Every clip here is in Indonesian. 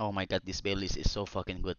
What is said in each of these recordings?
Oh my god, this Baileys is so fucking good.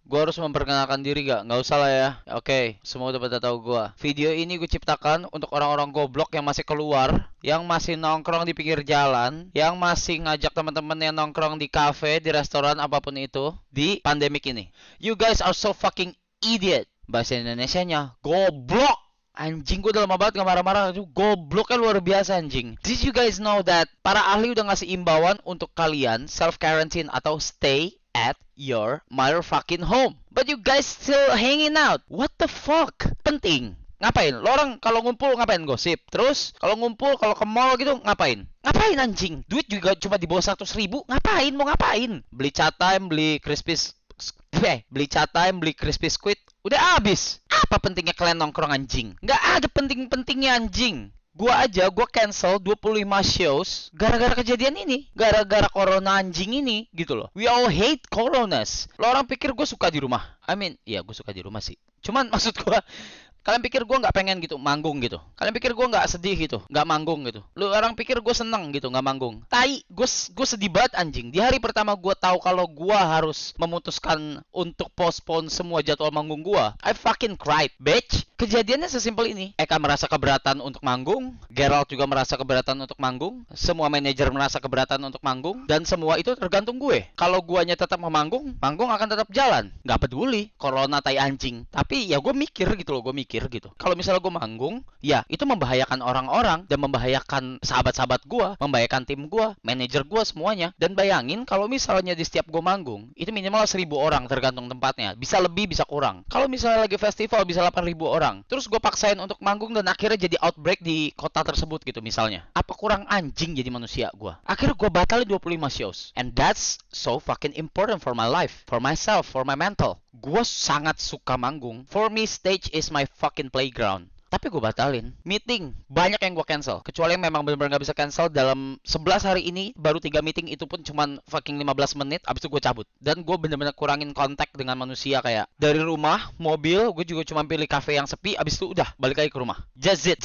Gua harus memperkenalkan diri gak? Nggak usah lah ya. Oke, semua udah pada tahu gua. Video ini gue ciptakan untuk orang-orang goblok yang masih keluar, yang masih nongkrong di pinggir jalan, yang masih ngajak teman-teman yang nongkrong di cafe, di restoran, apapun itu, di pandemik ini. You guys are so fucking idiot. Bahasa Indonesianya, goblok. Anjing, gue udah lama banget gak marah-marah. Gobloknya luar biasa anjing. Did you guys know that para ahli udah ngasih imbauan untuk kalian self-quarantine atau stay at your motherfucking home, but you guys still hanging out? What the fuck? Penting. Ngapain? Lo orang kalau ngumpul ngapain? Gosip. Terus kalau ngumpul, kalau ke mall gitu ngapain? Ngapain anjing? Duit juga cuma di bawah 100.000. Ngapain? Mau ngapain? Beli chat time, beli beli chat time, beli crispy squid. Udah habis. Apa pentingnya kalian nongkrong anjing? Nggak ada penting-pentingnya anjing. Gua cancel 25 shows gara-gara kejadian ini. Gara-gara corona anjing ini gitu loh. We all hate coronas. Lo orang pikir gue suka di rumah? I mean, iya gue suka di rumah sih. Cuman maksud gue, kalian pikir gue nggak pengen gitu manggung gitu? Kalian pikir gue nggak sedih gitu, nggak manggung gitu? Lu orang pikir gue seneng gitu nggak manggung? Tai, gue sedih banget anjing. Di hari pertama gue tahu kalau gue harus memutuskan untuk postpone semua jadwal manggung gue, I fucking cried, bitch. Kejadiannya sesimpel ini. Eka merasa keberatan untuk manggung, Gerald juga merasa keberatan untuk manggung, semua manajer merasa keberatan untuk manggung, dan semua itu tergantung gue. Kalau guanya tetap mau manggung, manggung akan tetap jalan. Nggak peduli corona tai anjing. Tapi ya gue mikir gitu loh, gue mikir gitu. Kalau misalnya gue manggung, ya itu membahayakan orang-orang dan membahayakan sahabat-sahabat gue, membahayakan tim gue, manajer gue semuanya. Dan bayangin kalau misalnya di setiap gue manggung, itu minimal 1.000 orang tergantung tempatnya. Bisa lebih, bisa kurang. Kalau misalnya lagi festival bisa 8.000 orang. Terus gue paksain untuk manggung dan akhirnya jadi outbreak di kota tersebut gitu misalnya. Apa kurang anjing jadi manusia gue? Akhirnya gue batalin 25 shows. And that's so fucking important for my life, for myself, for my mental. Gue sangat suka manggung. For me, stage is my fucking playground. Tapi gue batalin. Meeting, banyak yang gue cancel. Kecuali yang memang benar-benar gak bisa cancel. Dalam 11 hari ini, baru 3 meeting. Itu pun cuman fucking 15 menit. Abis itu gue cabut. Dan gue benar-benar kurangin kontak dengan manusia. Kayak dari rumah, mobil, gue juga cuma pilih cafe yang sepi. Abis itu udah, balik lagi ke rumah. Just it.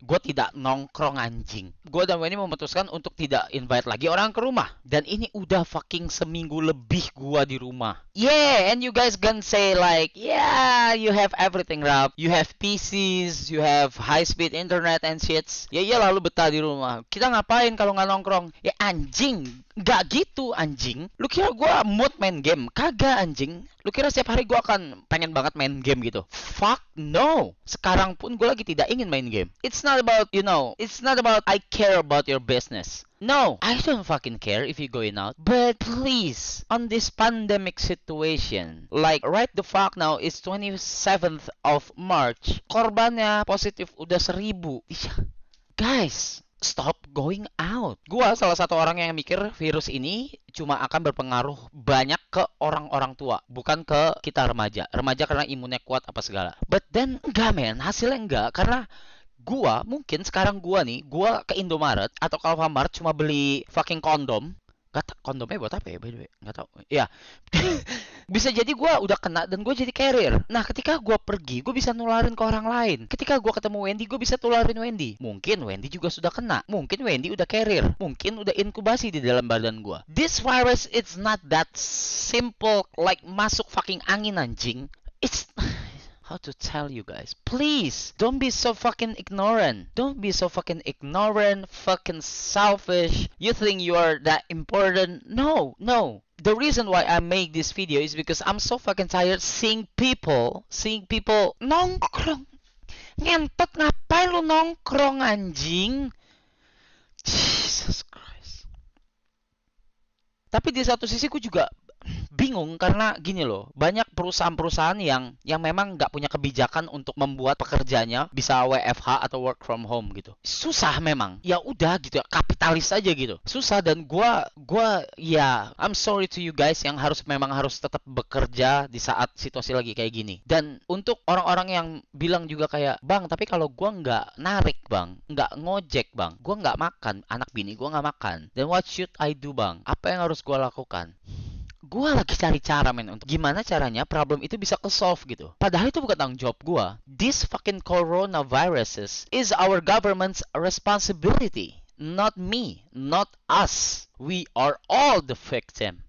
Gue tidak nongkrong anjing. Gue dan Wendy memutuskan untuk tidak invite lagi orang ke rumah. Dan ini udah fucking seminggu lebih gue di rumah. Yeah, and you guys can say like, yeah, you have everything, Rap. You have PCs, you have high-speed internet and shits. Ya iyalah lu betah di rumah. Kita ngapain kalau nggak nongkrong? Ya anjing, nggak gitu anjing. Lu kira gua mood main game? Kagak anjing. Lu kira setiap hari gua akan pengen banget main game gitu? Fuck no. Sekarang pun gua lagi tidak ingin main game. It's not about, it's not about I care about your business. No, I don't fucking care if you're going out. But please, on this pandemic situation, like right the fuck now is 27th of March, korbannya positif udah 1.000. Guys, stop going out. Gua salah satu orang yang mikir virus ini cuma akan berpengaruh banyak ke orang-orang tua, bukan ke kita remaja. Remaja karena imunnya kuat apa segala. But then enggak men, hasilnya enggak karena mungkin sekarang gua ke Indomaret atau ke Alfamart cuma beli fucking kondom. Kondomnya buat apa ya by the way? Nggak tahu. Ya. Bisa jadi gua udah kena dan gua jadi carrier. Nah, ketika gua pergi, gua bisa nularin ke orang lain. Ketika gua ketemu Wendy, gua bisa tularin Wendy. Mungkin Wendy juga sudah kena. Mungkin Wendy udah carrier. Mungkin udah inkubasi di dalam badan gua. This virus it's not that simple like masuk fucking angin anjing. It's how to tell you guys? Please, don't be so fucking ignorant. Don't be so fucking ignorant, fucking selfish. You think you are that important? No. The reason why I make this video is because I'm so fucking tired seeing people nongkrong. Ngentot, ngapain lu nongkrong anjing? Jesus Christ. Tapi di satu sisi gue juga bingung karena gini loh, banyak perusahaan-perusahaan yang memang nggak punya kebijakan untuk membuat pekerjanya bisa WFH atau work from home gitu. Susah memang. Ya udah gitu ya, kapitalis aja gitu. Susah dan gua ya I'm sorry to you guys yang memang harus tetap bekerja di saat situasi lagi kayak gini. Dan untuk orang-orang yang bilang juga kayak, "Bang, tapi kalau gua nggak narik, Bang, nggak ngojek, Bang, gua nggak makan, anak bini gua nggak makan. Then what should I do, Bang? Apa yang harus gua lakukan?" Gue lagi cari cara men untuk gimana caranya problem itu bisa ke-solve gitu. Padahal itu bukan tanggung jawab gue. This fucking coronaviruses is our government's responsibility. Not me, not us. We are all the victim.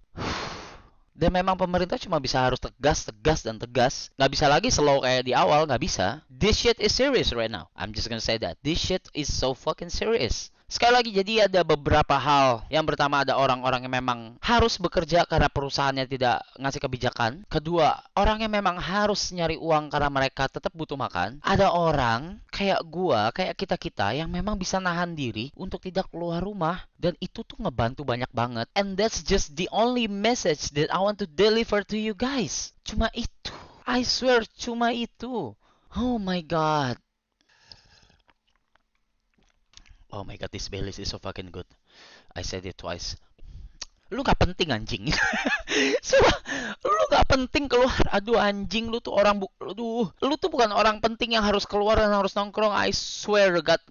Dan memang pemerintah cuma bisa harus tegas, tegas, dan tegas. Nggak bisa lagi slow kayak di awal, nggak bisa. This shit is serious right now. I'm just gonna say that. This shit is so fucking serious. Sekali lagi, jadi ada beberapa hal. Yang pertama, ada orang-orang yang memang harus bekerja karena perusahaannya tidak ngasih kebijakan. Kedua, orang yang memang harus nyari uang karena mereka tetap butuh makan. Ada orang kayak gua, kayak kita-kita yang memang bisa nahan diri untuk tidak keluar rumah. Dan itu tuh ngebantu banyak banget. And that's just the only message that I want to deliver to you guys. Cuma itu. I swear, cuma itu. Oh my god. Oh my god, this Baileys is so fucking good. I said it twice. Lu gak penting anjing. Sumpah, lu gak penting keluar. Aduh anjing, lu tuh orang lu tuh bukan orang penting yang harus keluar dan harus nongkrong. I swear to god.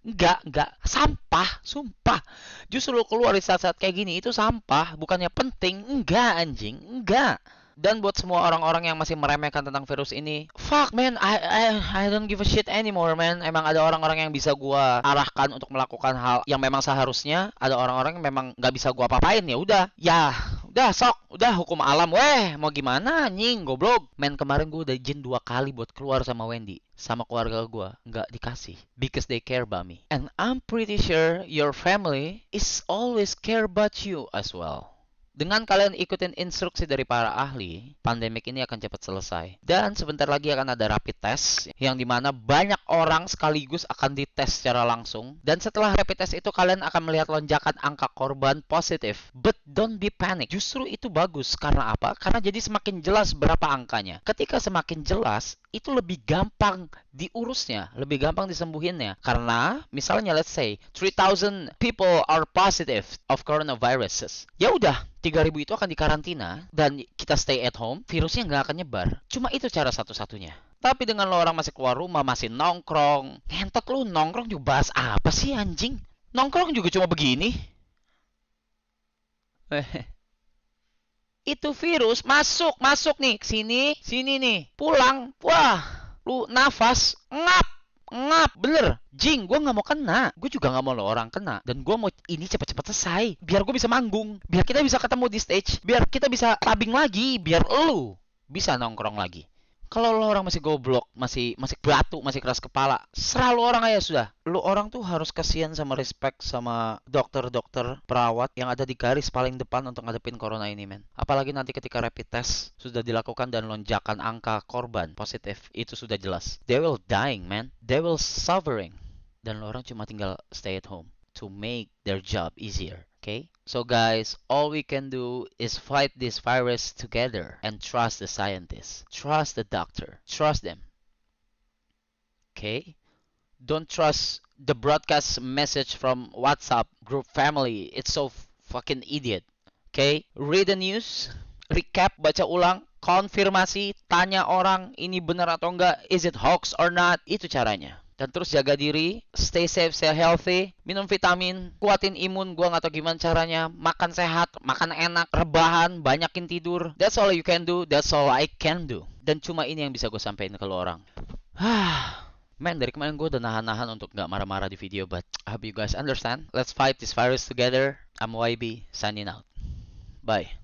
Enggak. Sampah, sumpah. Justru lu keluar di saat-saat kayak gini itu sampah, bukannya penting. Enggak anjing, enggak. Dan buat semua orang-orang yang masih meremehkan tentang virus ini, fuck man, I don't give a shit anymore man. Emang ada orang-orang yang bisa gua arahkan untuk melakukan hal yang memang seharusnya. Ada orang-orang yang memang nggak bisa gua apa-apain. Ya udah sok, udah hukum alam. Weh, mau gimana anjing, goblok. Men, kemarin gua udah izin 2 kali buat keluar sama Wendy, sama keluarga gua, nggak dikasih because they care about me. And I'm pretty sure your family is always care about you as well. Dengan kalian ikutin instruksi dari para ahli, pandemik ini akan cepat selesai. Dan sebentar lagi akan ada rapid test, yang dimana banyak orang sekaligus akan dites secara langsung. Dan setelah rapid test itu, kalian akan melihat lonjakan angka korban positif. But don't be panic. Justru itu bagus. Karena apa? Karena jadi semakin jelas berapa angkanya. Ketika semakin jelas, itu lebih gampang diurusnya, lebih gampang disembuhinnya. Karena, misalnya let's say, 3,000 people are positive of coronaviruses. Ya udah, 3.000 itu akan dikarantina dan kita stay at home, virusnya nggak akan nyebar. Cuma itu cara satu-satunya. Tapi dengan lo orang masih keluar rumah, masih nongkrong, ngentot lu nongkrong juga bahas apa sih anjing? Nongkrong juga cuma begini. Itu virus masuk nih, sini nih, pulang. Wah, lu nafas, ngap, bener. Jing, gue nggak mau kena. Gue juga nggak mau lo orang kena. Dan gue mau ini cepat-cepat selesai. Biar gue bisa manggung. Biar kita bisa ketemu di stage. Biar kita bisa clubbing lagi. Biar lu bisa nongkrong lagi. Kalau lo orang masih goblok, masih batu, masih keras kepala, serah lo orang aja sudah. Lo orang tuh harus kasihan sama respect sama dokter-dokter, perawat yang ada di garis paling depan untuk ngadepin corona ini, men. Apalagi nanti ketika rapid test sudah dilakukan dan lonjakan angka korban positif, itu sudah jelas. They will dying, man. They will suffering. Dan lo orang cuma tinggal stay at home to make their job easier. Okay? So guys, all we can do is fight this virus together and trust the scientists. Trust the doctor. Trust them. Okay? Don't trust the broadcast message from WhatsApp group family. It's so fucking idiot. Okay? Read the news. Recap, baca ulang. Konfirmasi, tanya orang ini benar atau enggak. Is it hoax or not? Itu caranya. Dan terus jaga diri, stay safe, stay healthy, minum vitamin, kuatin imun, gua nggak tahu gimana caranya, makan sehat, makan enak, rebahan, banyakin tidur. That's all you can do, that's all I can do. Dan cuma ini yang bisa gue sampaikan ke lo orang. Man, dari kemarin gue udah nahan-nahan untuk nggak marah-marah di video, but I hope you guys understand. Let's fight this virus together. I'm YB, signing out. Bye.